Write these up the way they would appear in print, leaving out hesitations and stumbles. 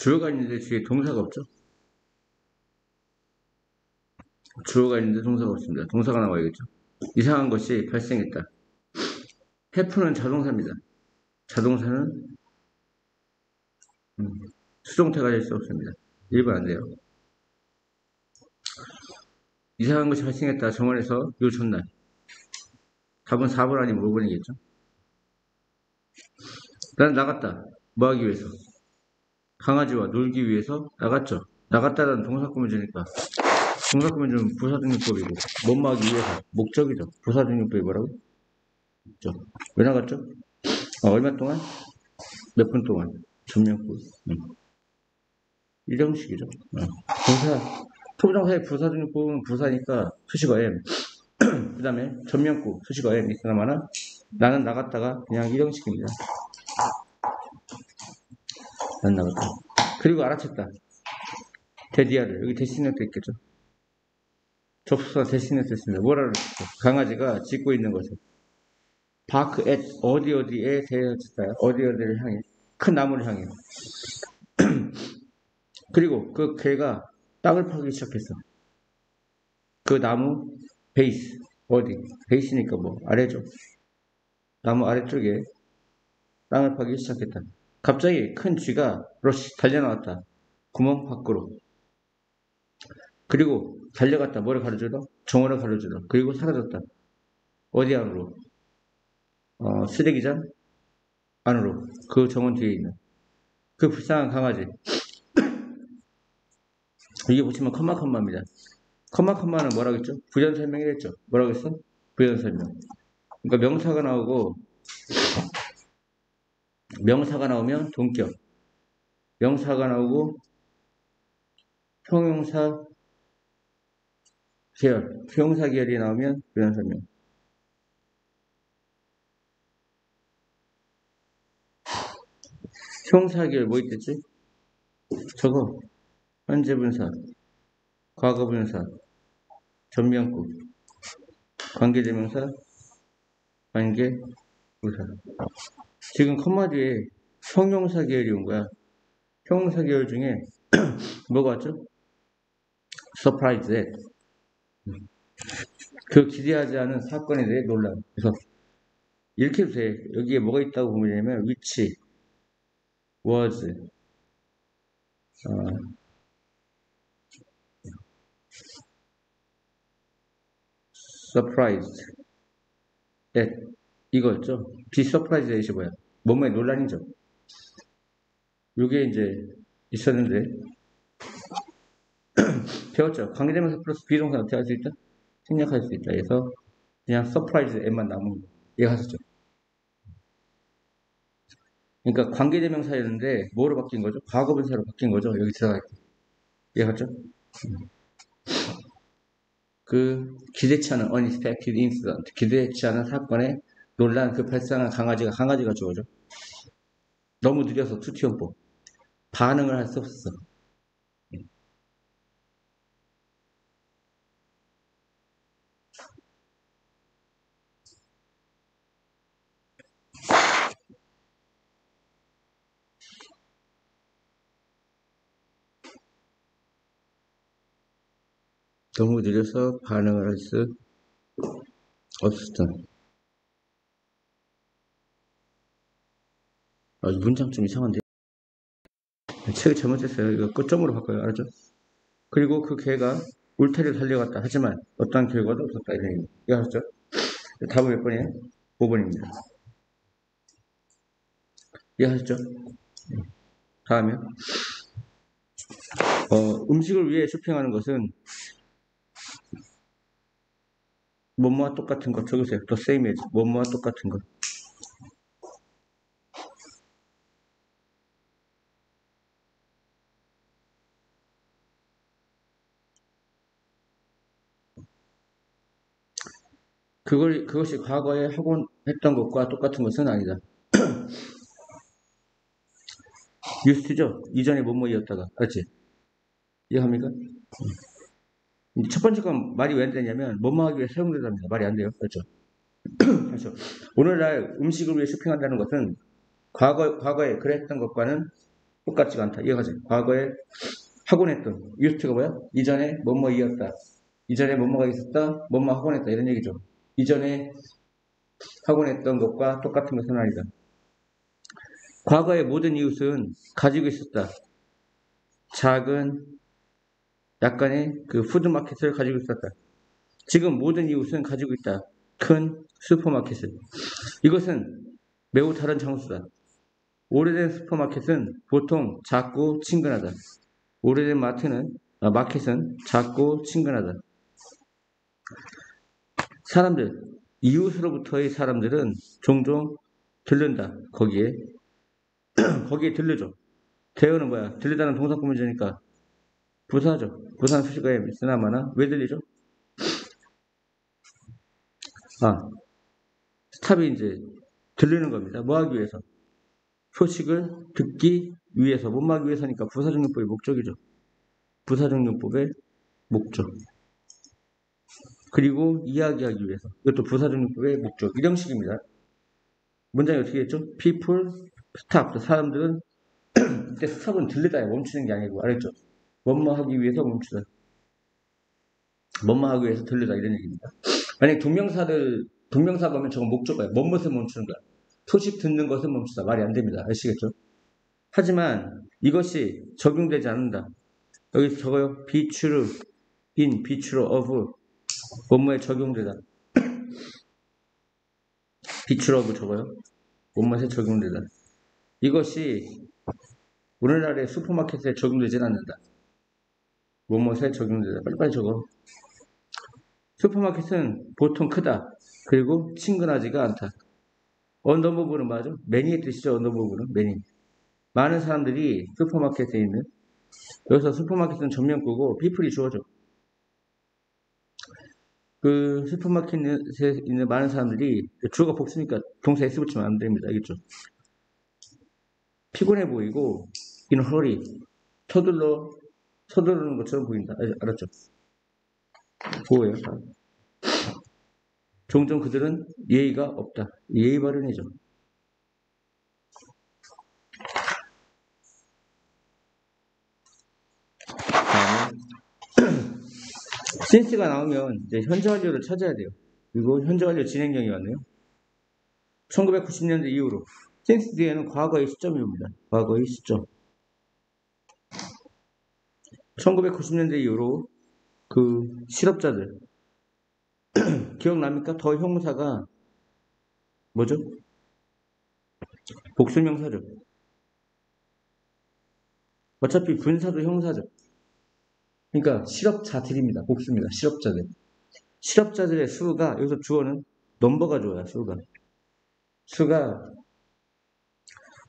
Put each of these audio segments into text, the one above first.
주어가 있는데 뒤에 동사가 없죠? 주어가 있는데 동사가 없습니다. 동사가 나와야겠죠? 이상한 것이 발생했다. have는 자동사입니다. 자동사는 수동태가 될 수 없습니다. 1번 안 돼요. 이상한 것이 발생했다. 정원에서 요 전날. 답은 4번 아니면 5번이겠죠? 난 나갔다. 뭐 하기 위해서? 강아지와 놀기 위해서 나갔죠. 나갔다는 동사구문제니까 동사구문제는 부사등용법이고 뭐뭐 하기 위해서 목적이죠. 부사등용법이 뭐라고? 목적. 왜 나갔죠? 얼마 동안? 몇 분 동안? 전면구. 이 형식이죠. 부사 토부정사의 부사등용법은 부사니까 수식어 M 그 다음에 전면구 수식어 M 있으나마나 나는 나갔다가 그냥 이 형식입니다. 난 나갔다. 그리고 알아챘다. 데디아를 여기 데시네트 있겠죠. 접수사 데시네트 있습니다. 뭐라 그랬죠? 강아지가 짖고 있는 것을 바크 앳 어디에 대하였다. 어디를 향해 큰 나무를 향해. 그리고 그 개가 땅을 파기 시작했어. 그 나무 베이스 어디 베이스니까 뭐 아래죠. 나무 아래쪽에 땅을 파기 시작했다. 갑자기 큰 쥐가 러시 달려나왔다. 구멍 밖으로. 그리고 달려갔다. 뭐를 가로주다? 정원을 가로주다. 그리고 사라졌다. 어디 안으로? 쓰레기장 안으로. 그 정원 뒤에 있는 그 불쌍한 강아지. 이게 보시면 컴마입니다. 컴마는 뭐라고 했죠? 부연 설명을 했죠. 뭐라고 했어? 부연 설명. 그러니까 명사가 나오고 명사가 나오면 동격. 명사가 나오고 형용사 계열, 형용사 계열이 나오면 부연 설명. 형용사 계열 뭐 있겠지? 저거 현재 분사, 과거 분사, 전면구, 관계대명사, 관계부사. 지금 컴마 뒤에 형용사 계열이 온 거야. 형용사 계열 중에 뭐가 왔죠? surprise at. 그 기대하지 않은 사건에 대해 논란. 그래서 이렇게 해도 돼. 여기에 뭐가 있다고 보면 되냐면 which was surprised at 이거였죠. be surprised at이 뭐야? 뭐뭐의 논란이죠. 이게 이제 있었는데 배웠죠. 관계대명사 플러스 비동사 어떻게 할 수 있다? 생략할 수 있다. 그래서 그냥 surprise at만 남은 거. 이해하셨죠? 그러니까 관계대명사였는데 뭐로 바뀐 거죠? 과거분사로 바뀐 거죠. 여기 들어가 있고. 이해하셨죠? 그 기대치 않은 unexpected incident, 기대치 않은 사건에 논란 그 발생한 강아지가 죽어죠. 너무 느려서 투티용법 반응을 할 수 없었어. 너무 느려서 반응을 할 수 없었던. 이 문장 좀 이상한데? 책을 잘못했어요. 이거 끝점으로 바꿔요. 알았죠? 그리고 그 개가 울타리를 달려갔다. 하지만 어떠한 결과도 없었다. 이런 얘기. 이거 알았죠? 답은 몇 번이에요? 5번입니다. 이해하셨죠? 다음에 음식을 위해 쇼핑하는 것은 뭐뭐와 똑같은 것 적으세요. The same as 뭐뭐와 똑같은 것. 그것이 과거에 하곤 했던 것과 똑같은 것은 아니다. 유스트죠? 이전에 뭐뭐이었다가. 그렇지? 이해합니까? 첫 번째 건 말이 왜 안 되냐면 뭐뭐 하기 위해 사용된답니다. 말이 안 돼요. 그렇죠? 그렇죠. 오늘날 음식을 위해 쇼핑한다는 것은 과거에 그랬던 것과는 똑같지가 않다. 이해가지? 과거에 하곤 했던 유스트가 뭐야? 이전에 뭐뭐이었다. 이전에 뭐뭐가 있었다. 뭐뭐 하곤 했다. 이런 얘기죠. 이전에 하곤 했던 것과 똑같은 것은 아니다. 과거의 모든 이웃은 가지고 있었다. 작은 약간의 그 푸드마켓을 가지고 있었다. 지금 모든 이웃은 가지고 있다. 큰 슈퍼마켓을. 이것은 매우 다른 장소다. 오래된 슈퍼마켓은 보통 작고 친근하다. 오래된 마켓은 작고 친근하다. 사람들, 이웃으로부터의 사람들은 종종 들른다. 거기에 들르죠. 대어는 뭐야? 들리다는 동사 꾸며주니까 부사죠. 부사는 수식어에 쓰나마나 왜 들리죠? 스탑이 이제 들리는 겁니다. 뭐 하기 위해서? 소식을 듣기 위해서, 못 하기 위해서니까 부사적용법의 목적이죠. 부사적용법의 목적. 그리고 이야기하기 위해서. 이것도 부사적용법의 목적. 이 형식입니다. 문장이 어떻게 됐죠? People stop. 사람들은 이때 스탑은 들리다에 멈추는 게 아니고 알았죠? 뭐뭐 하기 위해서 멈추다. 뭐뭐 하기 위해서 들리다 이런 얘기입니다. 만약 동명사가 오면 저건 목적어예요. 뭐뭇을 멈추는 거야. 소식 듣는 것을 멈추다. 말이 안 됩니다. 아시겠죠? 하지만 이것이 적용되지 않는다. 여기 적어요. be true, be true of 뭐뭐에 적용되다. be true of 적어요. 뭐뭐에 적용되다. 이것이 오늘날의 슈퍼마켓에 적용되진 않는다. 뭐뭐에 적용되다. 빨리빨리 적어. 슈퍼마켓은 보통 크다. 그리고 친근하지가 않다. 언더무브는 맞아? 매니의 뜻이죠. 언더무브는 매니. 많은 사람들이 슈퍼마켓에 있는 여기서 슈퍼마켓은 전면구고 피플이 주어져. 그 슈퍼마켓에 있는 많은 사람들이 주어가 복수니까 동사 S 붙이면 안 됩니다. 알겠죠? 피곤해 보이고 in a hurry 서두르는 것처럼 보인다. 알았죠? 뭐예요? 종종 그들은 예의가 없다. 예의 바른이죠. since가 나오면 이제 현재 완료를 찾아야 돼요. 그리고 현재 완료 진행형이 왔네요. 1990년대 이후로 since 뒤에는 과거의 시점이 옵니다. 과거의 시점. 1990년대 이후로 그 실업자들 기억납니까? 더 형사가 뭐죠? 복수명사죠. 어차피 분사도 형사죠. 그러니까 실업자들입니다. 복수입니다. 실업자들. 실업자들의 수가 여기서 주어는 넘버가 주어야. 수가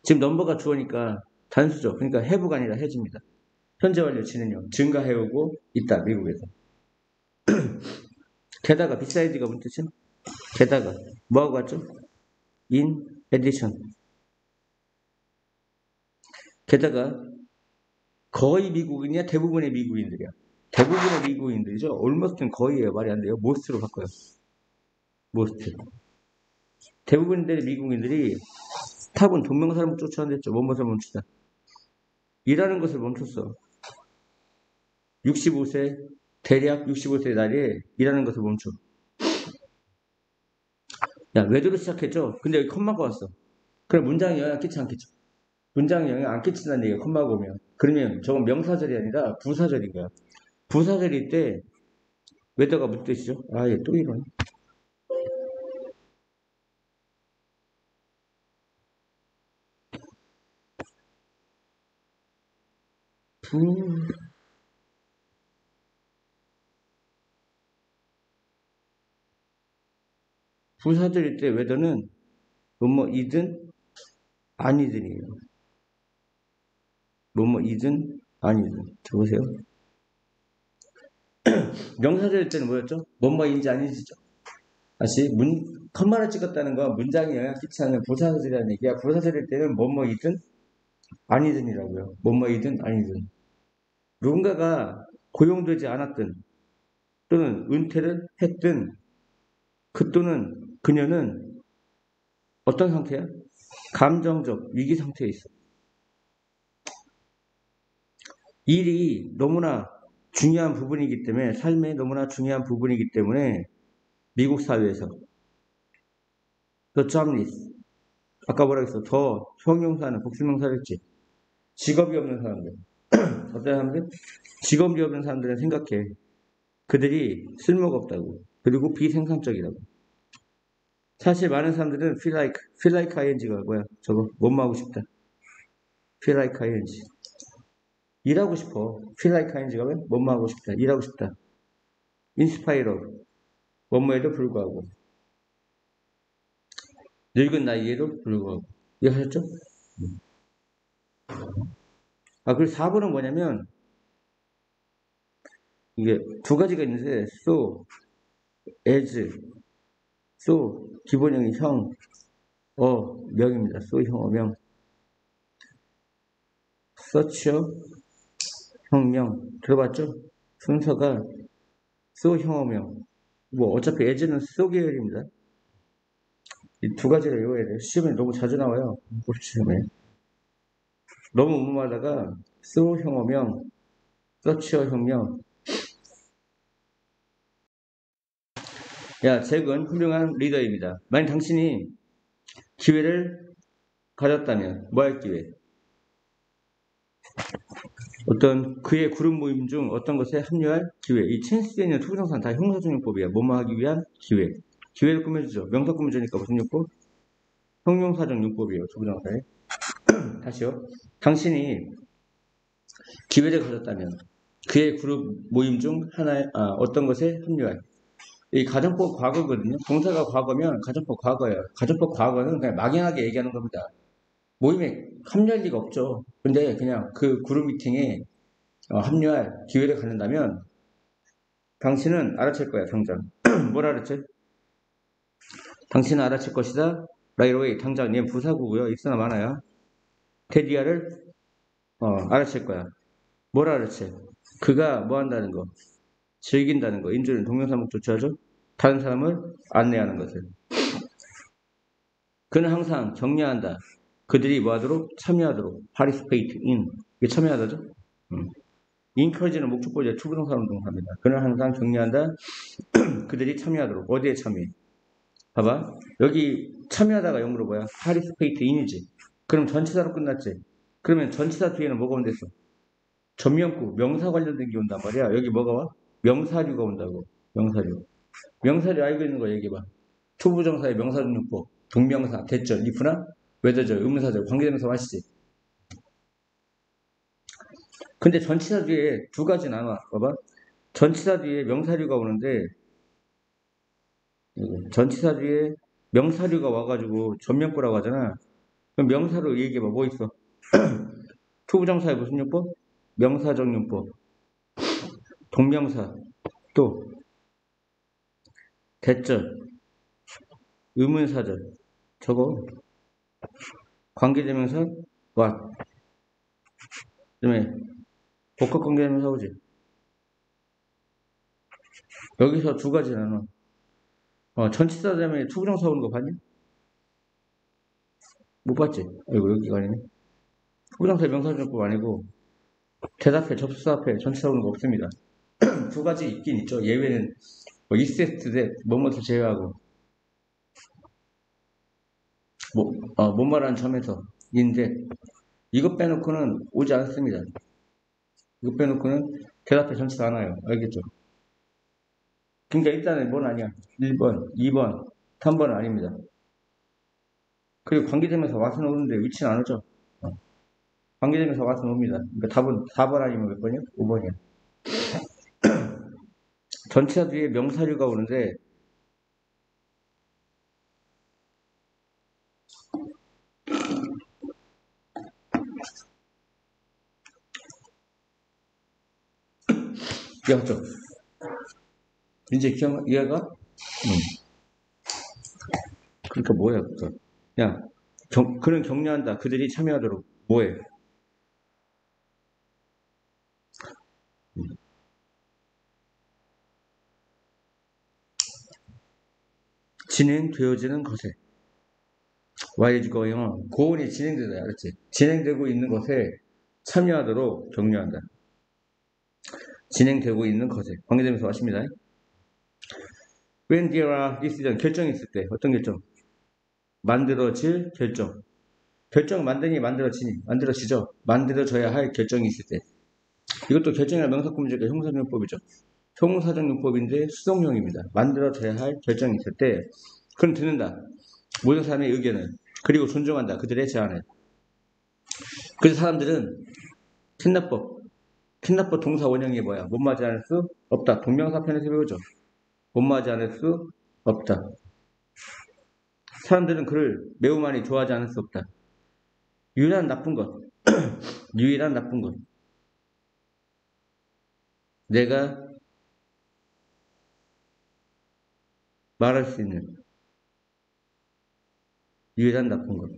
지금 넘버가 주어니까 단수죠. 그러니까 have가 아니라 has입니다. 현재 완료 진행형 증가해오고 있다. 미국에서. 게다가 beside가 무슨 뜻이야? 게다가 뭐하고 같죠? in addition. 게다가 거의 미국인이야? 대부분의 미국인들이야? 대부분의 미국인들이죠. almost는 거의예요. 말이 안 돼요. most로 바꿔요. most. 대부분의 미국인들이 스탑은 동명사를 쫓아냈죠. 뭐뭐를 멈추다. 일하는 것을 멈췄어. 65세 대략 65세 나이에 일하는 것을 멈춰. 야, 외도로 시작했죠? 근데 여기 컴마가 왔어. 그럼 문장에 영향 끼치지 않겠죠? 문장에 영향 안 끼친다는 얘기가 컴마가 오면. 그러면 저건 명사절이 아니라 부사절인 거야. 부사절일 때 외도가 무슨 뜻이죠? 아, 얘 또 이러네. 부사절일 때 외도는 뭐뭐이든 아니든이에요. 뭐뭐이든 아니든. 적으세요. 명사절일 때는 뭐였죠? 뭐뭐인지 아닌지죠. 다시 컴마를 찍었다는 건 문장에 영향 끼치지 않는 부사절이라는 얘기야. 부사절일 때는 뭐뭐이든 아니든이라고요. 뭐뭐이든 아니든. 누군가가 고용되지 않았든 또는 은퇴를 했든 그 또는 그녀는 어떤 상태야? 감정적 위기 상태에 있어. 일이 너무나 중요한 부분이기 때문에, 삶의 너무나 중요한 부분이기 때문에 미국 사회에서 더 jobless, 아까 뭐라 했어? 더 형용사는 복수명사를 했지. 직업이 없는 사람들. 어떤 사람들? 직업이 없는 사람들은 생각해. 그들이 쓸모가 없다고. 그리고 비생산적이라고. 사실 많은 사람들은 feel like ing가 뭐야? 저거 뭐뭐 하고 싶다. feel like ing. 일하고 싶어. feel like ing가 왜? 뭐뭐 하고 싶다. 일하고 싶다. inspire of. 뭐뭐에도 불구하고. 늙은 나이에도 불구하고. 이해하셨죠? 그리고 4번은 뭐냐면 이게 두 가지가 있는데 so, as, so 기본형이 형, 명입니다. so 형, 명. such, 형명 들어봤죠? 순서가 so, 형, 명. 뭐 어차피 as는 so 계열입니다. 이 두 가지를 외워야 돼요. 시험에 너무 자주 나와요. 시험에. 너무 무모하다가 so, 형, 명, such, 형명. 야, 잭은 훌륭한 리더입니다. 만약 당신이 기회를 가졌다면 뭐 할 기회? 어떤 그의 그룹 모임 중 어떤 것에 합류할 기회. 이 찬스에 있는 투부정사는 다 형용사적용법이야. 뭐뭐 하기 위한 기회. 기회를 꾸며주죠. 명사 꾸며주니까 무슨 용법? 형용사적 용법이에요. 투부정사에. 다시요. 당신이 기회를 가졌다면 그의 그룹 모임 중 하나의 어떤 것에 합류할. 이 가정법 과거거든요. 동사가 과거면 가정법 과거예요. 가정법 과거는 그냥 막연하게 얘기하는 겁니다. 모임에 합류할 리가 없죠. 근데 그냥 그 그룹 미팅에 합류할 기회를 갖는다면 당신은 알아챌 거야, 당장. 뭘 알아채? 당신은 알아챌 것이다. right away, 당장. 얘 부사구고요. 있으나 많아요. 테디아를 알아챌 거야. 뭘 알아채? 그가 뭐 한다는 거? 즐긴다는 거. 인조는 동명사 목조치하죠. 다른 사람을 안내하는 것을. 그는 항상 격려한다. 그들이 뭐 하도록? 참여하도록. participate in. 이게 참여하다죠? encourage는 목적보자 투부정사로 동사입니다. 그는 항상 격려한다. 그들이 참여하도록. 어디에 참여해? 봐봐. 여기 참여하다가 영어로 뭐야? participate in이지. 그럼 전치사로 끝났지. 그러면 전치사 뒤에는 뭐가 온댔어? 전명구, 명사 관련된 게 온단 말이야. 여기 뭐가 와? 명사류가 온다고. 명사류. 명사류 알고 있는 거 얘기해봐. 투부정사의 명사준용법. 동명사, 대절, if나, whether절, 의문사절, 관계대명사 마시지. 근데 전치사 뒤에 두 가지 나눠. 봐봐. 전치사 뒤에 명사류가 오는데 전치사 뒤에 명사류가 와가지고 전명구라고 하잖아. 그럼 명사로 얘기해봐. 뭐 있어? 투부정사의 무슨 용법? 명사적 용법. 동명사. 또 대절. 의문사절. 저거. 관계대명사 what. 그다음에 복합 관계대명사 오지. 여기서 두 가지 나눠. 전치사 다음에 투부정사 오는 거 봤니? 못 봤지? 아이고 여기가 아니네. 투부정사 명사적 용법 아니고 대답해 접수사 앞에 전치사 오는 거 없습니다. 두 가지 있긴 있죠. 예외는 이세트대 뭐뭐를 제외하고 못 말하는 점에서 인데 이것 빼놓고는 오지 않습니다. 이거 빼놓고는 대답해 전치사 안 와요. 알겠죠? 그러니까 일단은 뭔 아니야. 1번, 2번, 3번은 아닙니다. 그리고 관계되면서 와서는 오는데 위치는 안 오죠. 관계되면서 와서는 옵니다. 그러니까 답은 4번 아니면 몇 번이요? 5번이요. 전치사 뒤에 명사류가 오는데 이해했죠? 이제 이해가? 그러니까 뭐야, 그거. 야, 그는 격려한다. 그들이 참여하도록. 뭐해? 진행되어지는 것에. Why is going on? 고온이 진행되다. 알았지? 진행되고 있는 것에 참여하도록 격려한다. 진행되고 있는 것에 관계되면서 왔습니다. When there are decision, 결정이 있을 때 어떤 결정? 만들어질 결정. 결정 만드니 만들어지니 만들어지죠. 만들어져야 할 결정이 있을 때. 이것도 결정이나 명사구문제가 형사정용법이죠. 형사정용법인데 수동형입니다. 만들어져야 할 결정이 있을 때 그럼 듣는다. 모든 사람의 의견을. 그리고 존중한다. 그들의 제안을. 그래서 사람들은 캔나법 동사 원형이 뭐야? 못 맞지 않을 수 없다. 동명사편에서 배우죠. 못 맞지 않을 수 없다. 사람들은 그를 매우 많이 좋아하지 않을 수 없다. 유일한 나쁜 것. 유일한 나쁜 것. 내가 말할 수 있는 유일한 나쁜 것.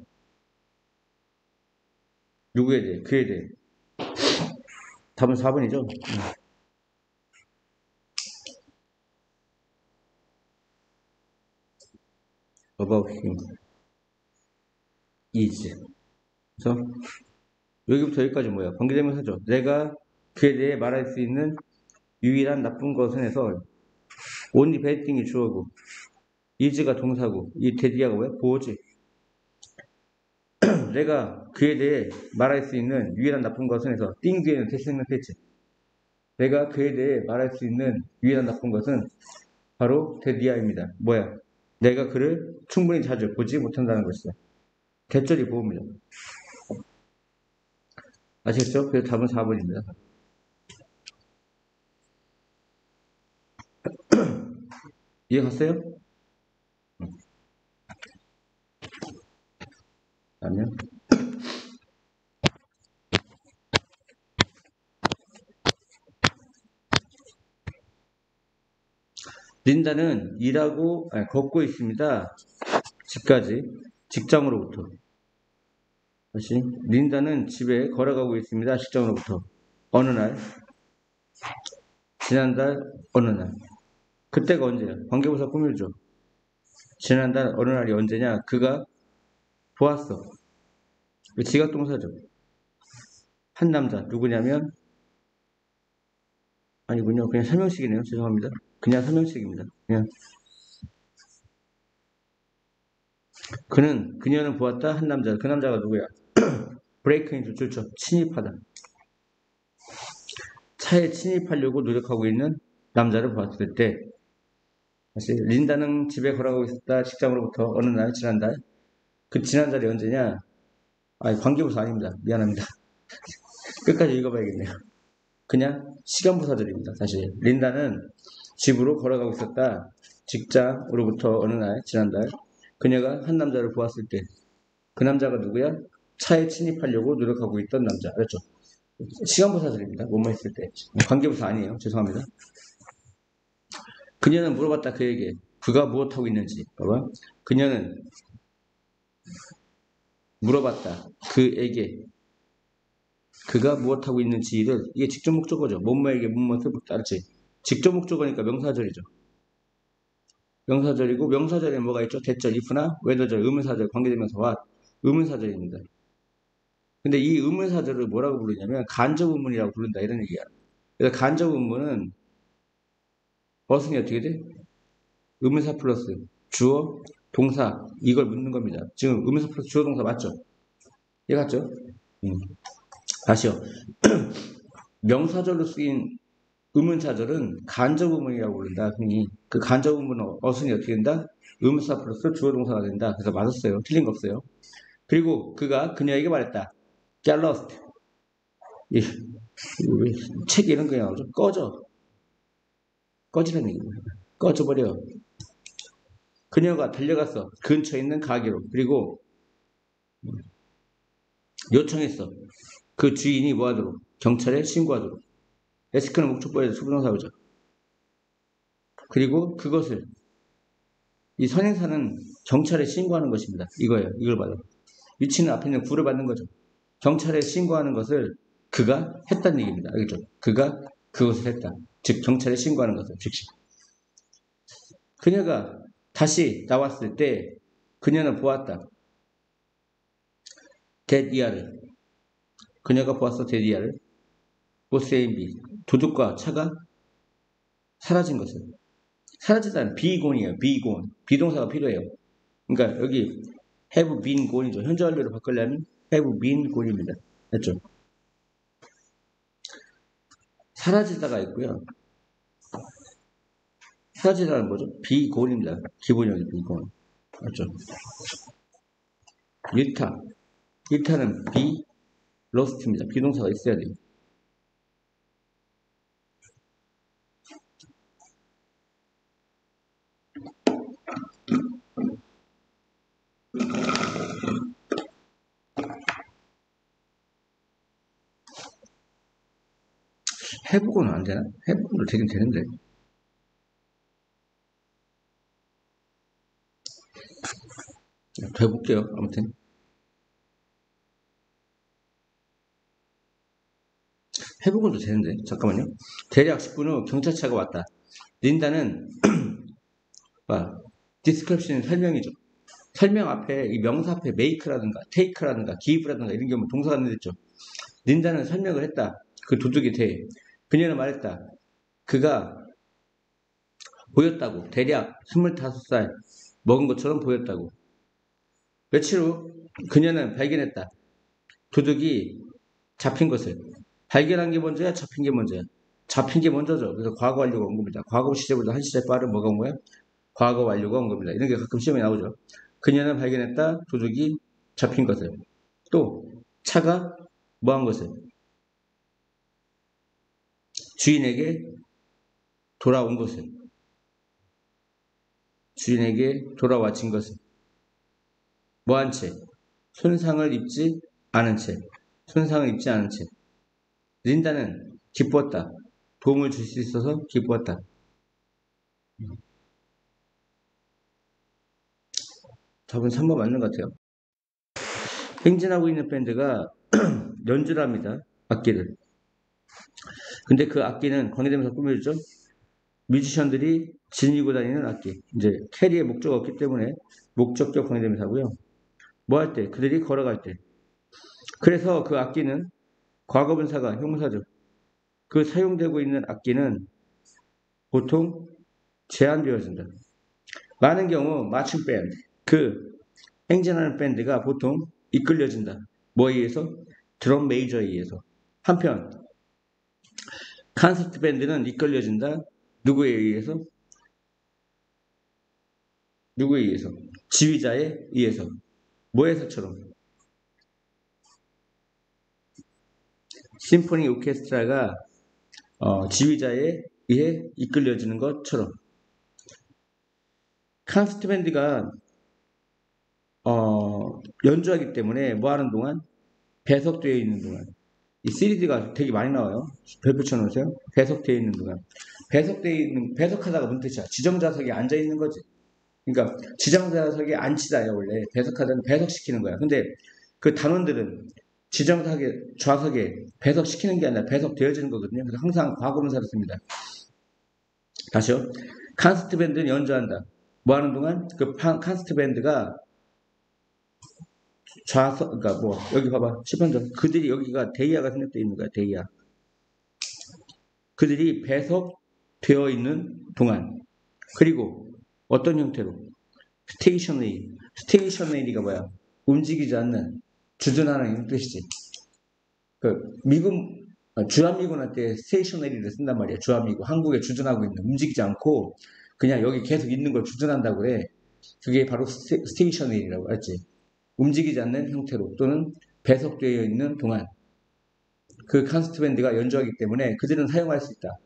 누구에 대해? 그에 대해. 답은 4번이죠. About him is. 그래서 여기부터 여기까지 뭐야? 관계대명사죠. 내가 그에 대해 말할 수 있는 유일한 나쁜 것은 해서 only bad thing이 주어고 is가 동사고 이 대디아가 뭐야? 보어지. 내가 그에 대해 말할 수 있는 유일한 나쁜 것은 해서 thing 뒤에는 대시 생략했지. 내가 그에 대해 말할 수 있는 유일한 나쁜 것은 바로 대디아입니다. 뭐야? 내가 그를 충분히 자주 보지 못한다는 것이다. 대절이 보호입니다. 아시겠죠? 그래서 답은 4번입니다. 이해 갔어요? 아니요. 린다는 걷고 있습니다. 집까지. 직장으로부터. 다시. 린다는 집에 걸어가고 있습니다. 직장으로부터. 어느 날. 지난달 어느 날. 그때가 언제야? 관계부사 꾸밀죠. 지난달 어느 날이 언제냐? 그가 보았어. 지각동사죠. 한 남자. 누구냐면 아니군요. 그냥 설명식이네요. 죄송합니다. 그냥 설명식입니다. 그녀는 보았다. 한 남자. 그 남자가 누구야? 브레이크 인투 줄쳐. 침입하다. 차에 침입하려고 노력하고 있는 남자를 보았을 때 다시 린다는 집에 걸어가고 있었다. 직장으로부터 어느 날 지난달. 그 지난달이 언제냐? 관계부사 아닙니다. 미안합니다. 끝까지 읽어봐야겠네요. 그냥 시간부사절입니다. 사실 린다는 집으로 걸어가고 있었다. 직장으로부터 어느 날 지난달 그녀가 한 남자를 보았을 때 그 남자가 누구야? 차에 침입하려고 노력하고 있던 남자. 알았죠? 시간부사절입니다. 뭐뭐 했을 때. 관계부사 아니에요. 죄송합니다. 그녀는 물어봤다 그에게. 그가 무엇하고 있는지. 봐봐. 그녀는 물어봤다 그에게. 그가 무엇하고 있는지를 이게 직접 목적어죠. 뭐뭐에게 무엇을 묻다. 알았지? 직접 목적어니까 명사절이죠. 명사절이고 명사절에 뭐가 있죠? 대절, if나 whether절, 의문사절, 관계대명사와 의문사절입니다. 근데 이 의문사절을 뭐라고 부르냐면 간접의문이라고 부른다 이런 얘기야. 그래서 간접의문은 어순이 어떻게 돼? 의문사 플러스 주어, 동사 이걸 묻는 겁니다. 지금 의문사 플러스 주어, 동사 맞죠? 이해갔죠? 다시요. 명사절로 쓰인 의문사절은 간접의문이라고 부른다. 흔히 그 간접의문 어순이 어떻게 된다? 의문사 플러스 주어 동사가 된다. 그래서 맞았어요. 틀린 거 없어요. 그리고 그가 그녀에게 말했다. Get lost. 책에 이런 거 나오죠? 꺼져. 꺼지라는 얘기예요. 꺼져버려. 그녀가 달려갔어. 근처에 있는 가게로. 그리고 요청했어. 그 주인이 뭐하도록? 경찰에 신고하도록. 에스크는 목적보에서 수분형사죠. 그리고 그것을 이 선행사는 경찰에 신고하는 것입니다. 이거예요. 이걸 받아. 위치는 앞에 있는 구를 받는 거죠. 경찰에 신고하는 것을 그가 했다는 얘기입니다. 알겠죠? 그가 그것을 했다. 즉 경찰에 신고하는 것을. 즉시. 그녀가 다시 나왔을 때 그녀는 보았다. 데디아를. 그녀가 보았어. 데디아를. 보스 A, B. 도둑과 차가 사라진 것을. 사라지다는 be gone이에요. be gone. 비동사가 필요해요. 그러니까 여기 have been gone이죠. 현재 완료로 바꾸려면 have been gone입니다. 됐죠? 사라지다가 있고요. 사라지다는 뭐죠? be gone입니다. 기본형이 be gone. 맞죠? 일타는 be lost입니다. 비동사가 있어야 돼요. 해보고는 안 되나? 해보고는 되긴 되는데. 더 해볼게요. 아무튼. 해보고도 되는데. 잠깐만요. 대략 10분 후 경찰차가 왔다. 린다는, 디스크립션 설명이죠. 설명 앞에, 이 명사 앞에 make라든가, take라든가, give라든가 이런 경우는 동사가 넣어졌죠. 린다는 설명을 했다. 그 도둑이 돼. 그녀는 말했다. 그가 보였다고. 대략 25살 먹은 것처럼 보였다고. 며칠 후 그녀는 발견했다. 도둑이 잡힌 것을. 발견한 게 먼저야? 잡힌 게 먼저야? 잡힌 게 먼저죠. 그래서 과거 완료가 온 겁니다. 과거 시제보다 한 시제 빠른 뭐가 온 거야? 과거 완료가 온 겁니다. 이런 게 가끔 시험에 나오죠. 그녀는 발견했다. 도둑이 잡힌 것을. 또 차가 뭐한 것을? 주인에게 돌아온 것을. 주인에게 돌아와진 것을. 뭐한 채? 손상을 입지 않은 채. 손상을 입지 않은 채. 린다는 기뻤다. 도움을 줄 수 있어서 기뻤다. 답은 3번 맞는 것 같아요. 행진하고 있는 밴드가 연주를 합니다. 악기를. 근데 그 악기는 관계대명사 꾸며주죠. 뮤지션들이 지니고 다니는 악기. 이제 캐리의 목적이 없기 때문에 목적격 관계대명사고요. 뭐 할 때? 그들이 걸어갈 때. 그래서 그 악기는 과거분사가 형사죠. 그 사용되고 있는 악기는 보통 제한되어진다. 많은 경우 맞춤 밴드. 그 행진하는 밴드가 보통 이끌려진다. 뭐에 의해서? 드럼 메이저에 의해서. 한편 콘서트 밴드는 이끌려진다. 누구에 의해서? 누구에 의해서? 지휘자에 의해서. 뭐에서처럼? 심포니 오케스트라가 지휘자에 의해 이끌려지는 것처럼. 콘서트 밴드가 연주하기 때문에 뭐 하는 동안? 배석되어 있는 동안. 이 3D가 되게 많이 나와요. 별표 쳐놓으세요. 배석되어 있는 동안. 배석하다가 무슨 뜻이야? 지정자석에 앉아 있는 거지. 그러니까 지정자석에 앉히다예요, 원래. 배석하다는 배석시키는 거야. 근데 그 단원들은 좌석에 배석시키는 게 아니라 배석되어지는 거거든요. 그래서 항상 과거분사를 씁니다. 다시요. 콘서트 밴드는 연주한다. 뭐 하는 동안? 그 콘서트 밴드가 그러니까 여기 봐봐. 10번 그들이 여기가 데이아가 생략되어 있는 거야, 데이아. 그들이 배석되어 있는 동안. 그리고 어떤 형태로? 스테이셔너리가 뭐야? 움직이지 않는, 주둔하는 뜻이지. 주한미군한테 스테이셔너리를 쓴단 말이야. 주한미군. 한국에 주둔하고 있는, 움직이지 않고 그냥 여기 계속 있는 걸 주둔한다고 그래. 그게 바로 스테이셔너리라고 알지? 움직이지 않는 형태로 또는 배석되어 있는 동안. 그 콘서트 밴드가 연주하기 때문에 그들은 사용할 수 있다.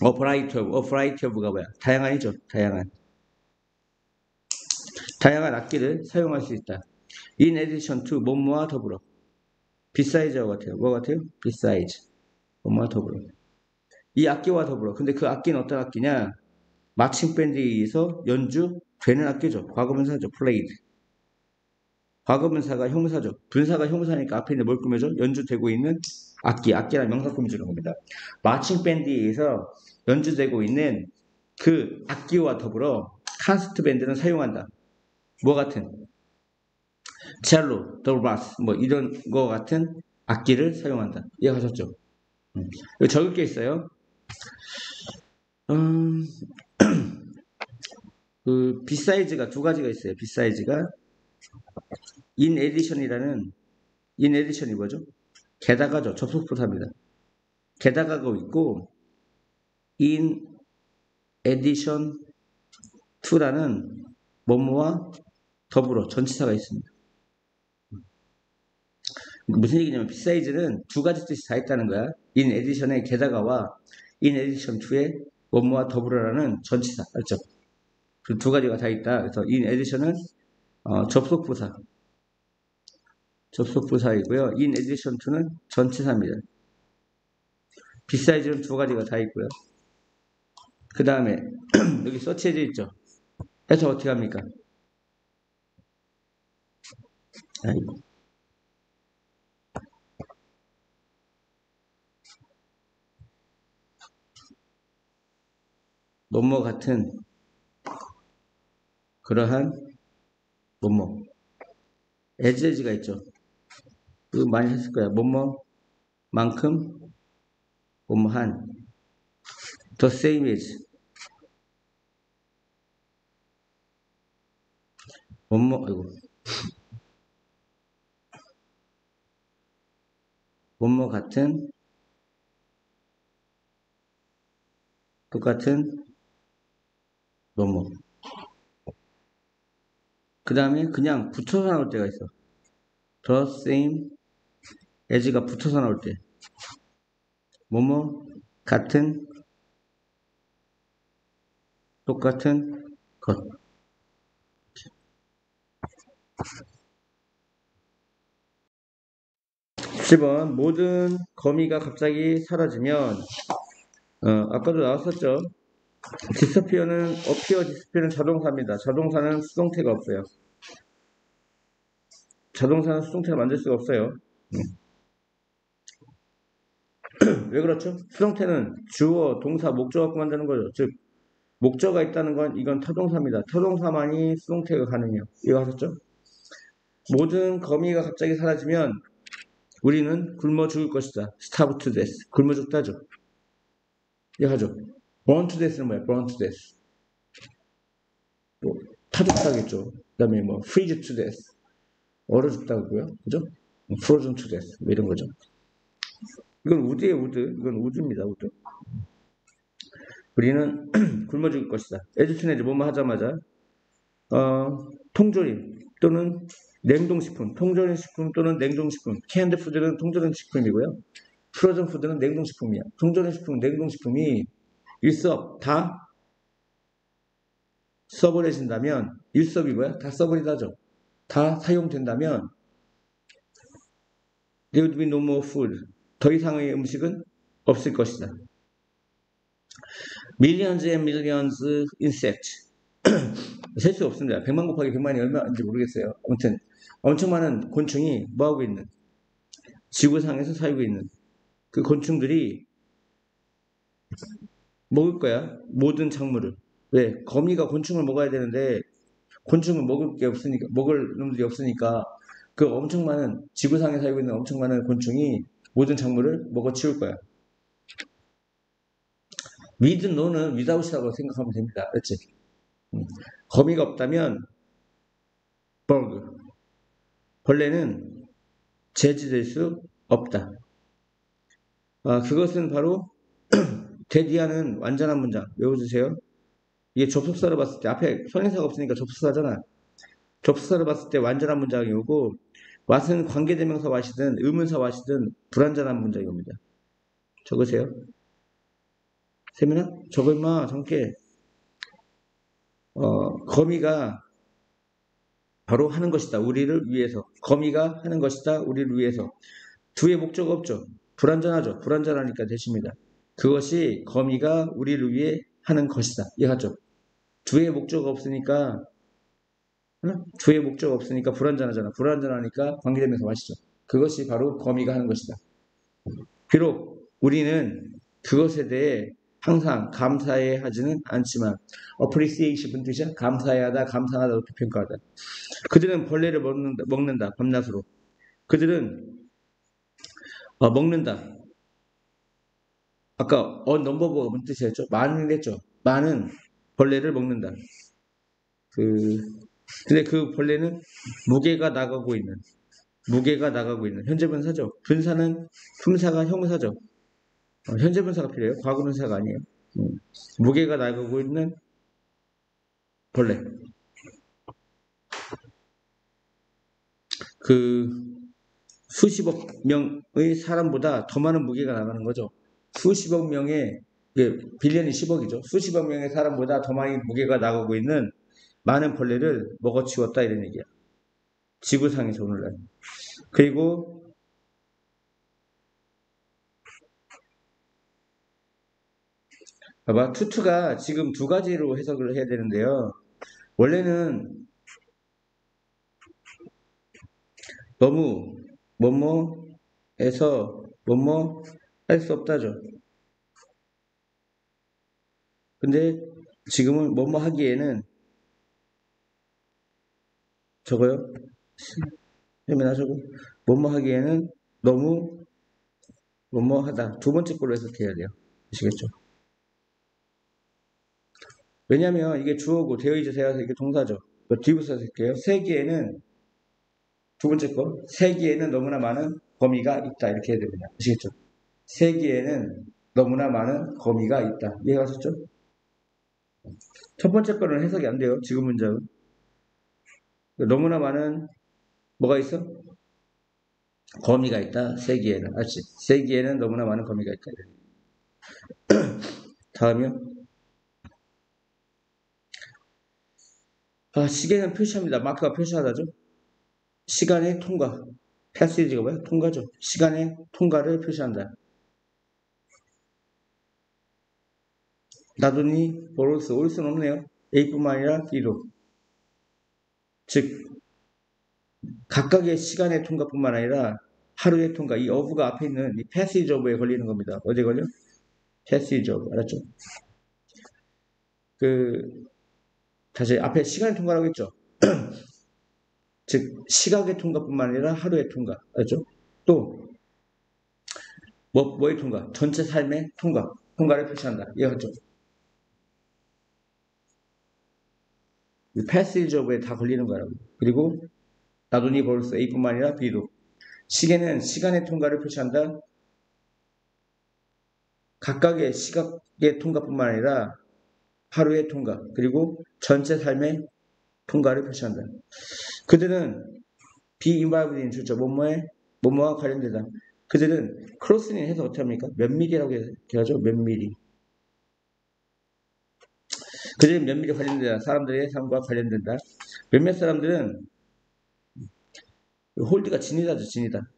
A variety of가 뭐야? 다양한이죠. 다양한 악기를 사용할 수 있다. In addition to, 뭐뭐와 더불어. beside와 같아요. 뭐 같아요? besides. 뭐뭐와 더불어. 이 악기와 더불어. 근데 그 악기는 어떤 악기냐? 마칭 밴드에 의해서 연주되는 악기죠. 과거분사죠. played. 과거분사가 형사죠. 분사가 형사니까 앞에 있는 뭘 꾸며줘? 연주되고 있는 악기. 악기란 명사 꾸며주는 겁니다. 마칭 밴드에 의해서 연주되고 있는 그 악기와 더불어 콘서트 밴드는 사용한다. 뭐 같은? 첼로, 더바스, 뭐 이런 거 같은 악기를 사용한다. 이해하셨죠? 여기 적을 게 있어요. 그 beside가 두 가지가 있어요. beside가 in addition이라는 in addition이 뭐죠? 게다가죠. 접속부사입니다. 게다가가 있고 in addition to라는 뭐뭐와 더불어 전치사가 있습니다. 무슨 얘기냐면 beside는 두 가지 뜻이 다 있다는 거야. in addition의 게다가와 in addition to의 뭐뭐와 더불어라는 전치사. 알죠? 그 두 가지가 다 있다. 그래서 in addition은 접속부사. 접속부사이고요. in addition to는 전치사입니다. beside는 두 가지가 다 있고요. 그 다음에 여기 서치해져 있죠. 해서 어떻게 합니까? 아이고. 뭐뭐 같은 그러한 뭐뭐 as가 있죠. 그거 많이 했을 거야. 뭐뭐만큼 뭐뭐한 the same as 뭐뭐 아이고 뭐뭐 같은 똑같은 뭐뭐 그 다음에 그냥 붙여서 나올 때가 있어. the same as가 붙어서 나올 때 뭐뭐 같은 똑같은 것 10번 모든 거미가 갑자기 사라지면 아까도 나왔었죠. disappear는 disappear는 자동사입니다. 자동사는 수동태가 없어요. 자동사는 수동태를 만들 수가 없어요. 왜 그렇죠? 수동태는 주어, 동사, 목적 갖고 만드는 거죠. 즉 목적어가 있다는 건 이건 타동사입니다. 타동사만이 수동태가 가능해요. 이거 하셨죠? 모든 거미가 갑자기 사라지면 우리는 굶어 죽을 것이다. starve to death. 굶어 죽다죠. 이거 하죠. burn to death는 뭐야? burn to death. 뭐, 타 죽다겠죠. 그 다음에 뭐 freeze to death. 얼어 죽다고요. 그죠? frozen to death. 뭐 이런 거죠. 이건 우드예요, 우드. 이건 우드입니다, 우드. 우리는 굶어 죽을 것이다. 에듀슨에즈 뭐뭐 하자마자 통조림 또는 냉동식품, 통조림 식품 또는 냉동식품, 캔드 푸드는 통조림 식품이고요. 프로즌 푸드는 냉동식품이야. 통조림 식품, 냉동식품이 일섭 다 써버려진다면 일섭이 뭐야? 다 써버리다죠. 다 사용된다면 there would be no more food. 더 이상의 음식은 없을 것이다. Millions and millions insect. 셀 수 없습니다. 100만 곱하기 100만이 얼마인지 모르겠어요. 아무튼 엄청 많은 곤충이 뭐하고 있는 지구상에서 살고 있는 그 곤충들이 먹을 거야. 모든 작물을. 왜? 거미가 곤충을 먹어야 되는데 곤충을 먹을 게 없으니까 먹을 놈들이 없으니까 그 엄청 많은 지구상에 살고 있는 엄청 많은 곤충이 모든 작물을 먹어 치울 거야. with no는 without이라고 생각하면 됩니다. 그렇지? 거미가 없다면 bug. 벌레는 제지될 수 없다. 그것은 바로 대디하는 완전한 문장 외워주세요. 이게 접속사로 봤을 때 앞에 선행사가 없으니까 접속사잖아. 접속사로 봤을 때 완전한 문장이 오고 what은 관계대명사 what이든 의문사 what이든 불완전한 문장이 옵니다. 적으세요. 세민아? 적어 임마. 적게. 거미가 바로 하는 것이다. 우리를 위해서. 거미가 하는 것이다. 우리를 위해서. 두의 목적 없죠. 불완전하죠. 불완전하니까 대십니다. 그것이 거미가 우리를 위해 하는 것이다. 이해하죠? 두의 목적 없으니까 두의 목적 없으니까 불완전하잖아. 불완전하니까 관계되면서 마시죠. 그것이 바로 거미가 하는 것이다. 비록 우리는 그것에 대해 항상 감사해 하지는 않지만 appreciation은 뜻이야. 감사해야 하다, 감사하다, 높이 평가하다. 그들은 벌레를 먹는다. 밤낮으로. 그들은 먹는다. 아까 넘버버가 무슨 뜻이었죠? 많은 했죠. 많은 벌레를 먹는다. 근데 그 벌레는 무게가 나가고 있는 현재 분사죠. 분사는 품사가 형사죠. 현재 분사가 필요해요. 과거 분사가 아니에요. 무게가 나가고 있는 벌레. 수십억 명의 사람보다 더 많은 무게가 나가는 거죠. 수십억 명의, 빌리언이 10억이죠. 수십억 명의 사람보다 더 많이 무게가 나가고 있는 많은 벌레를 먹어치웠다 이런 얘기야. 지구상에서 오늘날. 그리고 봐봐, 투투가 지금 두 가지로 해석을 해야 되는데요. 원래는 너무 뭐뭐에서 뭐뭐 할 수 없다죠. 근데 지금은 뭐뭐 하기에는 저거요. 해면아 저거 뭐뭐 하기에는 너무 뭐뭐 하다. 두 번째 걸로 해석해야 돼요. 아시겠죠? 왜냐면 이게 주어고 되어있죠, 되어서 이게 동사죠. 뒤부터 쓸게요. 세기에는 두 번째 거, 세기에는 너무나 많은 범위가 있다. 이렇게 해야 됩니다. 아시겠죠? 세기에는 너무나 많은 범위가 있다. 이해가셨죠? 첫 번째 거는 해석이 안 돼요. 지금 문장은. 너무나 많은 뭐가 있어? 거미가 있다. 세기에는. 알지? 세기에는 너무나 많은 거미가 있다. 다음이요. 시계는 표시합니다. 마크가 표시하다죠. 시간의 통과. 패시지가 뭐야? 통과죠. 시간의 통과를 표시한다. 나도니 보로스 올 수는 없네요. A뿐만 아니라 B도. 즉 각각의 시간의 통과뿐만 아니라 하루의 통과. 이 어부가 앞에 있는 이 패시지 어부에 걸리는 겁니다. 어디에 걸려? 패시지 어부. 알았죠? 다시 앞에 시간의 통과라고 했죠. 즉 시각의 통과뿐만 아니라 하루의 통과. 알죠? 또 뭐의 통과? 전체 삶의 통과. 통과를 표시한다. 이해하죠? 패시지 어부에 다 걸리는 거라고. 그리고 나도니 벌써 A뿐만 아니라 B도. 시계는 시간의 통과를 표시한다. 각각의 시각의 통과뿐만 아니라 하루의 통과, 그리고 전체 삶의 통과를 표시한다. 그들은 be-involved in 주죠. 뭐뭐와 관련되다. 그들은 크로스는 해서 어떻게 합니까? 몇 밀리라고 하죠? 몇 밀리. 그들은 몇 밀리 관련된다. 사람들의 삶과 관련된다. 몇몇 사람들은 홀드가 진이다죠. 진이다.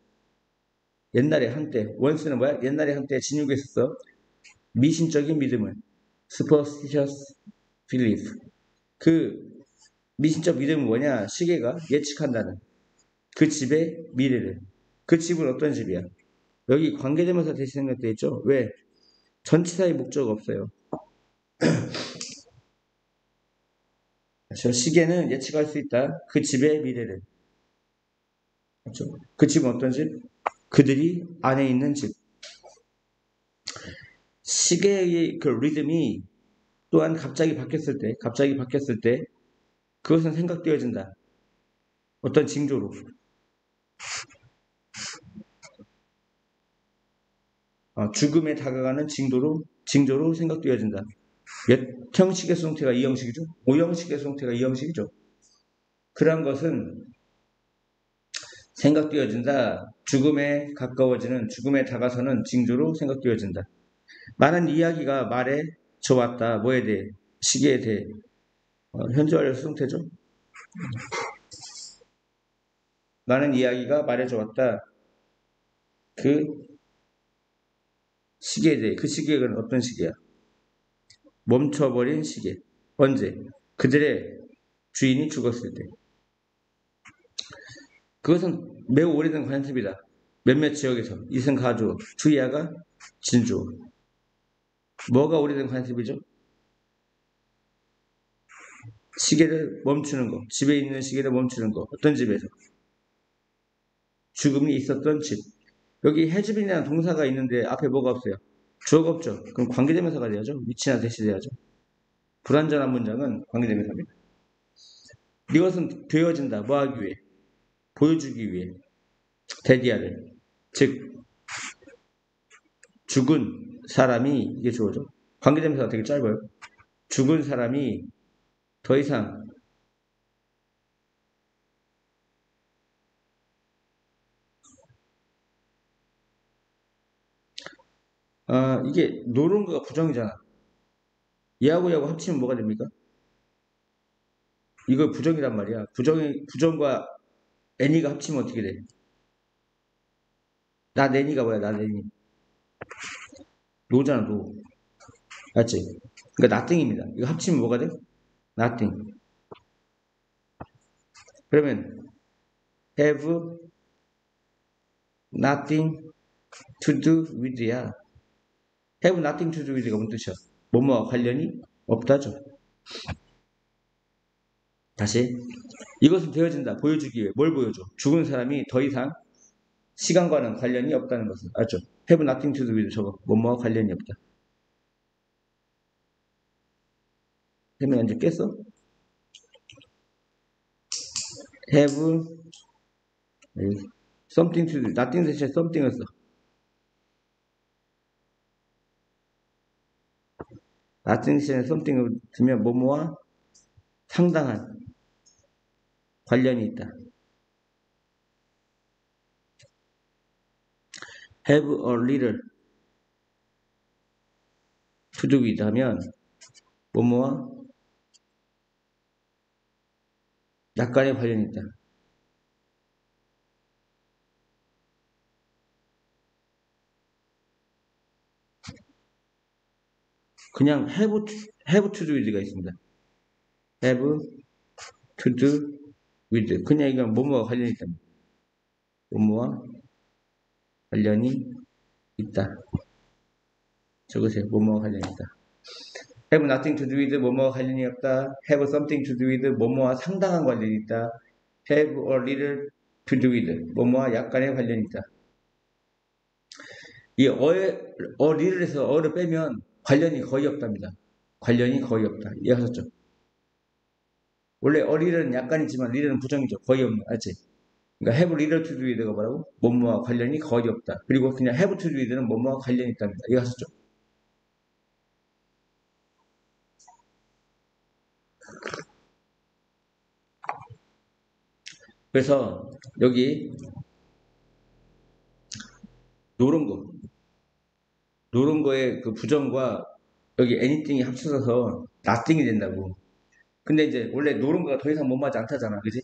옛날에 한때 원스는 뭐야? 옛날에 한때 진육에 있었어. 미신적인 믿음을 superstitious belief. 그 미신적 믿음은 뭐냐? 시계가 예측한다는 그 집의 미래를. 그 집은 어떤 집이야? 여기 관계대명사 대신 생각돼 있죠? 왜? 전치사의 목적 없어요. 저 시계는 예측할 수 있다. 그 집의 미래를. 그렇죠? 그 집은 어떤 집? 그들이 안에 있는 집. 시계의 그 리듬이 또한 갑자기 바뀌었을 때 그것은 생각되어진다. 어떤 징조로. 죽음에 다가가는 징조로 생각되어진다. 몇 형식의 수동태가 이 형식이죠? 5형식의 수동태가 이 형식이죠. 그러한 것은 생각되어진다. 죽음에 가까워지는, 죽음에 다가서는 징조로 생각되어진다. 많은 이야기가 말에 져왔다. 뭐에 대해? 시계에 대해. 현재 완료 수동태죠. 많은 이야기가 말에 져왔다. 그 시계에 대해. 그 시계는 어떤 시계야? 멈춰버린 시계. 언제? 그들의 주인이 죽었을 때. 그것은 매우 오래된 관습이다. 몇몇 지역에서 이승 가조, 주야가 진주. 뭐가 오래된 관습이죠? 시계를 멈추는 거. 집에 있는 시계를 멈추는 거. 어떤 집에서? 죽음이 있었던 집. 여기 해집이라는 동사가 있는데 앞에 뭐가 없어요? 주어가 없죠. 그럼 관계대명사가 돼야죠. 위치나 대시돼야죠. 불완전한 문장은 관계대명사입니다. 이것은 되어진다. 뭐 하기 위해? 보여주기 위해. 데디아를. 즉 죽은 사람이 이게 주어죠. 관계대명사가 되게 짧아요. 죽은 사람이 더 이상 이게 노는 거가 부정이잖아. 얘하고 합치면 뭐가 됩니까? 이거 부정이란 말이야. 부정과 애니가 합치면 어떻게 돼? 나 내니가 뭐야? 나 내니. 노잖아, 노. 맞지? 그러니까 nothing입니다. 이거 합치면 뭐가 돼? nothing. 그러면 have nothing to do with야. have nothing to do with가 뭔 뜻이야? 뭐뭐와 관련이 없다죠. 다시 이것은 되어진다. 보여주기 위해 뭘 보여줘? 죽은 사람이 더 이상 시간과는 관련이 없다는 것을 알죠? have nothing to do with 저거 뭐뭐와 관련이 없다. 해면 이제 깼어? have something to do nothing 대신에 something을 써. nothing 대신에 something을 두면 뭐뭐와 상당한 관련이 있다. have a little to do with 하면 뭐뭐와 약간의 관련이 있다. 그냥 have to do with가 있습니다. have to do with 그냥 이건 뭐뭐와 관련이 있다. 뭐뭐와 관련이 있다. 적으세요. 뭐뭐와 관련이 있다. have nothing to do with 뭐뭐와 관련이 없다. have something to do with 뭐뭐와 상당한 관련이 있다. have a little to do with 뭐뭐와 약간의 관련이 있다. 이 little에서 어를 빼면 관련이 거의 없답니다. 관련이 거의 없다. 이해하셨죠? 원래 a little는 약간이지만 little는 부정이죠. 거의 없는. 알지? 그러니까 have little to do with가 뭐라고? 뭐뭐와 관련이 거의 없다. 그리고 그냥 have to do with는 뭐뭐와 관련이 있답니다. 이해하셨죠? 그래서 여기 노른 거의 그 부정과 여기 anything이 합쳐져서 nothing이 된다고. 근데 이제 원래 노른 거가 더 이상 못 맞지 않다잖아. 그지?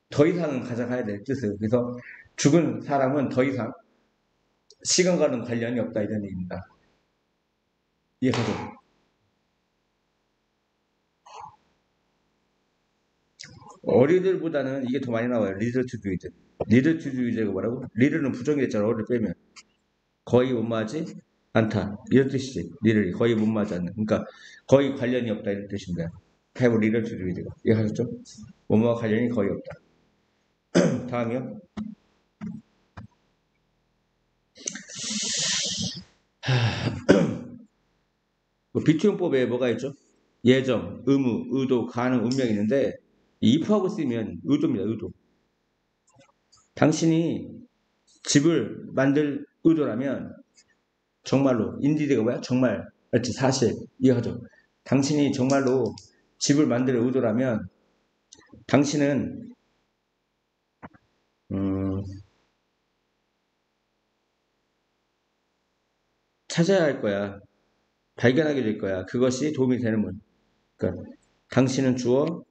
더 이상은 가져가야 될 뜻을. 그래서 죽은 사람은 더 이상 시간과는 관련이 없다 이런 얘기입니다. 이해가죠? 어리들보다는 이게 더 많이 나와요. 리들 투두이드. 리들 투두이드가 뭐라고? 리들은 부정이 됐잖아. 어를 빼면. 거의 못 맞지 않다. 이런 뜻이지. 리들이 거의 못 맞지 않는. 그러니까 거의 관련이 없다 이런 뜻입니다. have 리들 투두이드가. 이해하셨죠? 뭐뭐와 관련이 거의 없다. 다음이요. 비투용법에 뭐가 있죠? 예정, 의무, 의도, 가능, 운명이 있는데 if하고 쓰면 의도입니다. 의도. 당신이 집을 만들 의도라면 정말로 인디드가 뭐야? 정말 맞지? 사실 이해하죠? 당신이 정말로 집을 만들 의도라면 당신은 찾아야 할 거야. 발견하게 될 거야. 그것이 도움이 되는 문. 그러니까 당신은 주어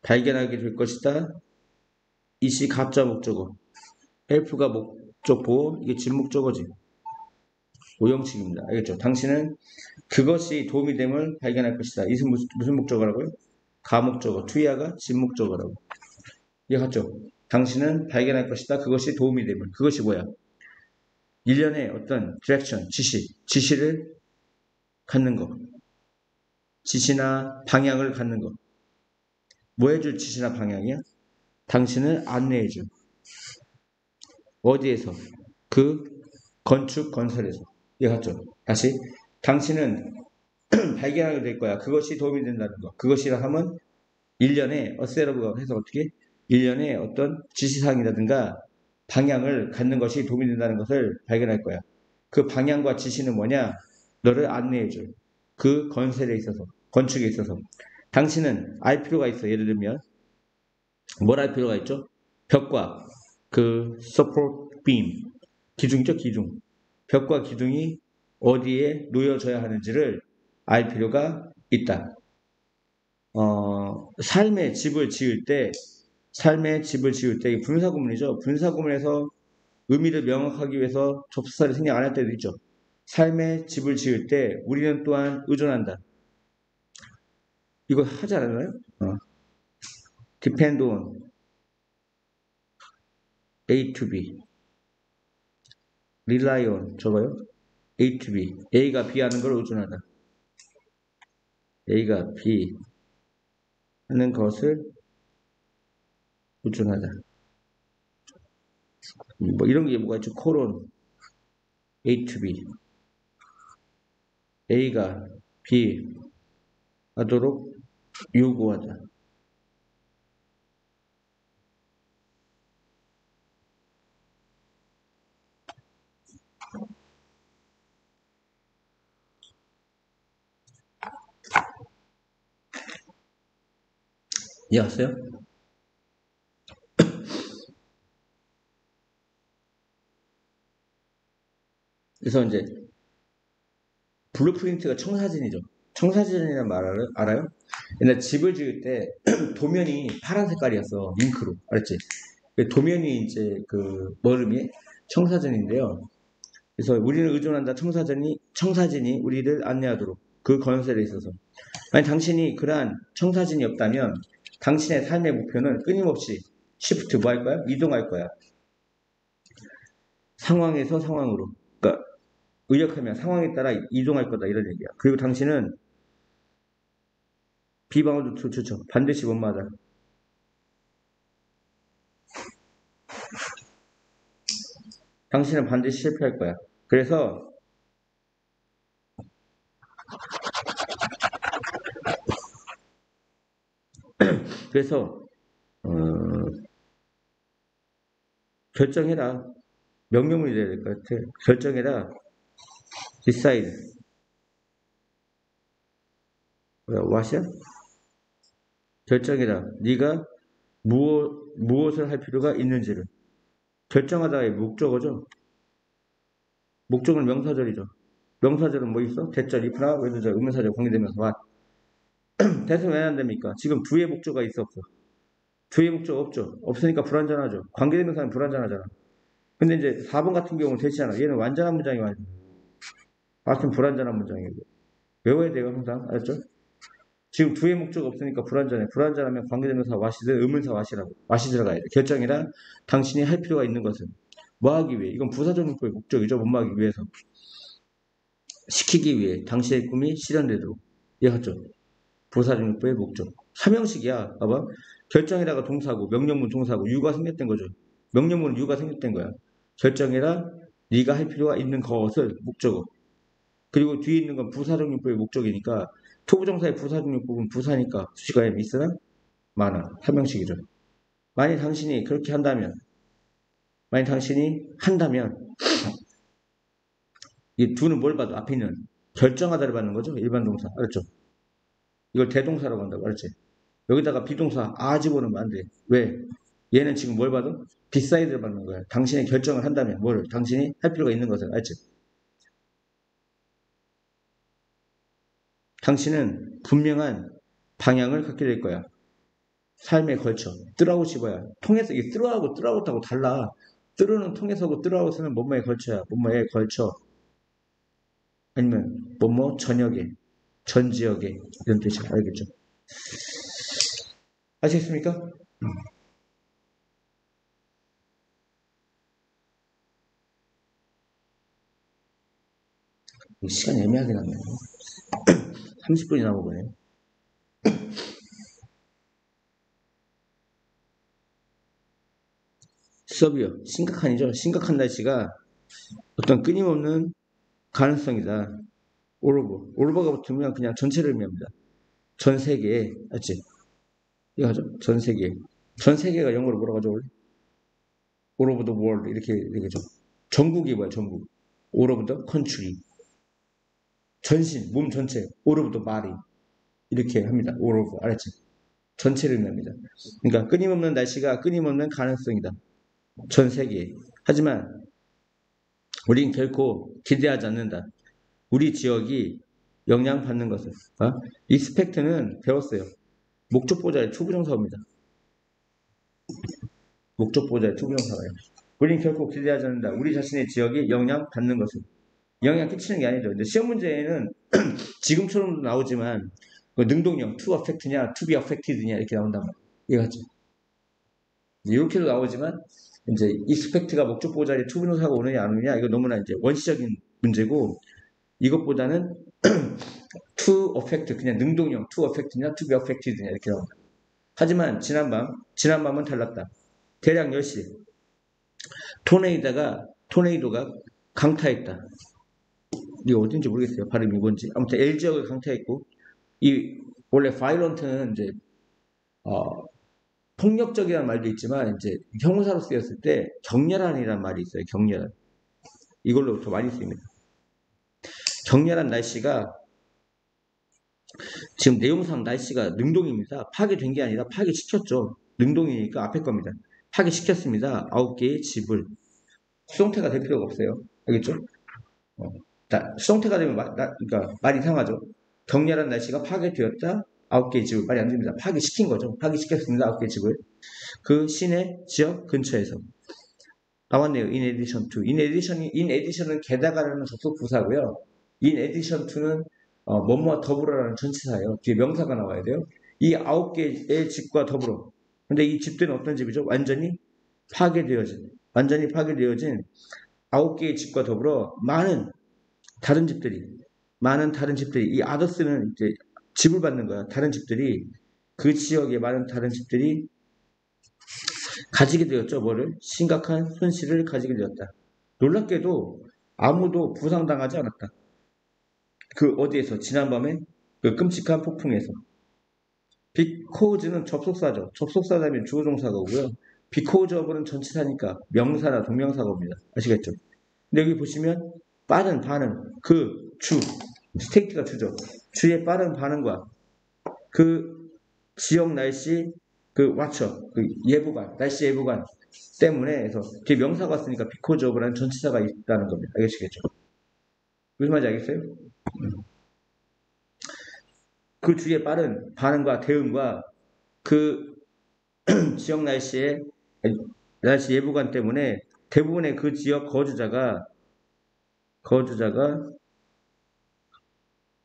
발견하게 될 것이다. 이시 가짜 목적어. 헬프가 목적보 이게 진목적어지. 오형식입니다. 알겠죠? 당신은 그것이 도움이 됨을 발견할 것이다. 이것은 무슨 목적어라고요? 가목적어. 투이아가 진목적어라고. 이해갔죠? 당신은 발견할 것이다. 그것이 도움이 됨을. 그것이 뭐야? 일련의 어떤 디렉션, 지시를 갖는 거. 지시나 방향을 갖는 거. 뭐 해줄 지시나 방향이야? 당신을 안내해줘. 어디에서? 그 건축 건설에서. 이해갔죠? 다시 당신은 발견하게 될 거야. 그것이 도움이 된다는 거. 그것이라 하면 일련의 어세러브가 해서 어떻게 일련의 어떤 지시사항이라든가 방향을 갖는 것이 도움이 된다는 것을 발견할 거야. 그 방향과 지시는 뭐냐? 너를 안내해줄 그 건설에 있어서 건축에 있어서 당신은 알 필요가 있어. 예를 들면 뭘 알 필요가 있죠? 벽과 그 support beam 기둥이죠, 기둥. 벽과 기둥이 어디에 놓여져야 하는지를 알 필요가 있다. 삶의 집을 지을 때, 분사구문이죠. 분사구문에서 의미를 명확하기 위해서 접속사를 생략 안 할 때도 있죠. 삶의 집을 지을 때 우리는 또한 의존한다. 이거 하지 않았나요? depend on A to B. rely on 저거요. A to B. A가 B 하는 걸 의존하다. A가 B 하는 것을 의존하다. 뭐 이런 게 뭐가 있죠? 코론 A to B. A가 B 하도록 요구하다. 이해하세요? 그래서 이제 블루프린트가 청사진이죠. 청사진이라는 말 알아요? 옛날 집을 지을 때 도면이 파란 색깔이었어. 잉크로. 알았지? 도면이 이제 그 머름이 청사진인데요. 그래서 우리는 의존한다. 청사진이 우리를 안내하도록 그 건설에 있어서. 만약 당신이 그러한 청사진이 없다면 당신의 삶의 목표는 끊임없이 시프트 뭐 할 거야? 이동할 거야. 상황에서 상황으로. 그러니까 의역하면 상황에 따라 이동할 거다 이런 얘기야. 그리고 당신은 비바운드 투 추천 반드시 못 맞아. 당신은 반드시 실패할 거야. 그래서 어, 결정해라. 명령문이 돼야 될 것 같아. 결정해라. decide. what이야? 결정해라. 네가 무엇을 할 필요가 있는지를. 결정하다의 목적어죠. 목적은 명사절이죠. 명사절은 뭐 있어? 대절, if나, 외도절, 의문사절, 관계되면서 what. 대선 왜 안 됩니까? 지금 두의 목적어가 있어 없어? 두의 목적어 없죠. 없으니까 불완전하죠. 관계대명사는 불완전하잖아. 근데 이제 4번 같은 경우는 되지않아. 얘는 완전한 문장이 완전. 같은 불완전한 문장이고. 외워야 돼요, 항상. 알았죠? 지금 두의 목적 없으니까 불완전해. 불완전하면 관계대명사 와시든 의문사 와시라고. 와시 들어가야 돼. 결정이란 당신이 할 필요가 있는 것은 뭐 하기 위해. 이건 부사적용법의 목적이죠. 뭐 하기 위해서. 시키기 위해 당신의 꿈이 실현되도록. 이해갔죠? 부사적용법의 목적. 삼형식이야. 봐봐. 결정이라가 동사고 명령문 동사고 유가 생략된 거죠. 명령문은 유가 생략된 거야. 결정해라. 네가 할 필요가 있는 것을 목적어. 그리고 뒤에 있는 건 부사적용법의 목적이니까 토부정사의 부사적용법은 부사니까 수식어에 있으나 많아. 삼형식이죠. 만약 당신이 그렇게 한다면 이 두는 뭘 봐도 앞에 있는 결정하다를 받는 거죠. 일반 동사. 알았죠? 이걸 대동사라고 한다고. 알았지? 여기다가 비동사 집어넣으면 안 돼. 왜? 얘는 지금 뭘 봐도 디사이드를 받는 거야. 당신이 결정을 한다면 뭐를? 당신이 할 필요가 있는 것을. 알지? 당신은 분명한 방향을 갖게 될 거야. 삶에 걸쳐. 뜨라웃이 뭐야? 통해서 이게 뜨라웃하고 달라. 뜨르는 통해서고 뜨라웃은 뭐뭐에 걸쳐야. 뭐뭐에 걸쳐. 아니면 뭐뭐 전역에, 전 지역에 이런 뜻이야. 알겠죠? 아시겠습니까? 시간이 애매하게 남네. 30분이 남아보네. 수업이요. 심각한이죠. 심각한 날씨가 어떤 끊임없는 가능성이다. 올오버가 붙으면 그냥 전체를 의미합니다. 전 세계에, 맞지? 이거 하죠? 전 세계. 전 세계가 영어로 뭐라고 하죠, 원래? all over the world. 이렇게 되겠죠. 전국이 뭐야, 전국. all over the country. 전신, 몸 전체. all over the body. 이렇게 합니다. all over. 알았지? 전체를 의미합니다. 그러니까 끊임없는 날씨가 끊임없는 가능성이다. 전 세계에. 하지만 우린 결코 기대하지 않는다. 우리 지역이 영향받는 것을. expect는 배웠어요. 목적보자의 투부정사입니다. 목적보자의 투부정사가요. 우린 결코 기대하지 않는다. 우리 자신의 지역이 영향받는 것을. 영향 끼치는 게 아니죠. 근데 시험 문제에는 지금처럼도 나오지만 그 능동형 to affect냐 to be affected냐 이렇게 나온단 말이에요. 이해갔죠? 이렇게도 나오지만 이제 expect가 목적보자의 투부정사가 오느냐 안 오느냐 이거 너무나 이제 원시적인 문제고 이것보다는 to affect 그냥 능동형 to affect냐 to be affected냐 이렇게 나옵니다. 하지만 지난밤은 달랐다. 대략 10시 토네이도가 강타했다. 이게 어딘지 모르겠어요. 발음이 뭔지. 아무튼 L 지역을 강타했고 원래 violent는 이제 폭력적이라는 말도 있지만 이제 형용사로 쓰였을 때 격렬한이라는 말이 있어요. 격렬한. 이걸로 더 많이 쓰입니다. 격렬한 날씨가 지금 내용상 날씨가 능동입니다. 파괴된 게 아니라 파괴시켰죠. 능동이니까 앞에 겁니다. 파괴시켰습니다. 9개의 집을. 수동태가 될 필요가 없어요. 알겠죠? 수동태가 되면 그러니까 말이 이상하죠. 격렬한 날씨가 파괴되었다. 9개의 집을. 말이 안 됩니다. 파괴시킨 거죠. 파괴시켰습니다. 9개의 집을. 그 시내 지역 근처에서. 나왔네요. in addition to. in addition은 게다가라는 접속 부사고요. in addition to는 뭐뭐와 더불어라는 전치사예요. 뒤에 명사가 나와야 돼요. 이 9개의 집과 더불어. 근데 이 집들은 어떤 집이죠? 완전히 파괴되어진 9개의 집과 더불어 많은 다른 집들이 이 아더스는 이제 집을 받는 거야. 다른 집들이 그 지역의 많은 다른 집들이 가지게 되었죠. 뭐를? 심각한 손실을 가지게 되었다. 놀랍게도 아무도 부상당하지 않았다. 그 어디에서? 지난밤에 그 끔찍한 폭풍에서. because는 접속사죠. 접속사라면 주어동사가 오고요. because of는 전치사니까 명사나 동명사가 옵니다. 아시겠죠? 근데 여기 보시면 빠른 반응, 그 주, 스테이트가 주죠. 주의 빠른 반응과 그 지역 날씨, 그 watcher, 그 예보관, 날씨 예보관 때문에 해서 뒤에 명사가 왔으니까 because of라는 전치사가 있다는 겁니다. 알겠시겠죠? 무슨 말인지 알겠어요? 그 주의 빠른 반응과 대응과 그 지역 날씨 예보관 때문에 대부분의 그 지역 거주자가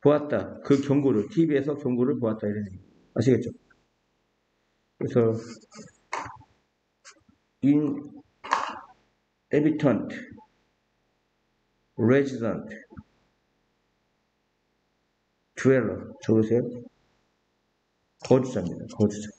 보았다. 그 경고를 TV에서 경고를 보았다 이런 얘기. 아시겠죠? 그래서 inhabitant, resident, dweller 적으세요. 거주자입니다. 거주자.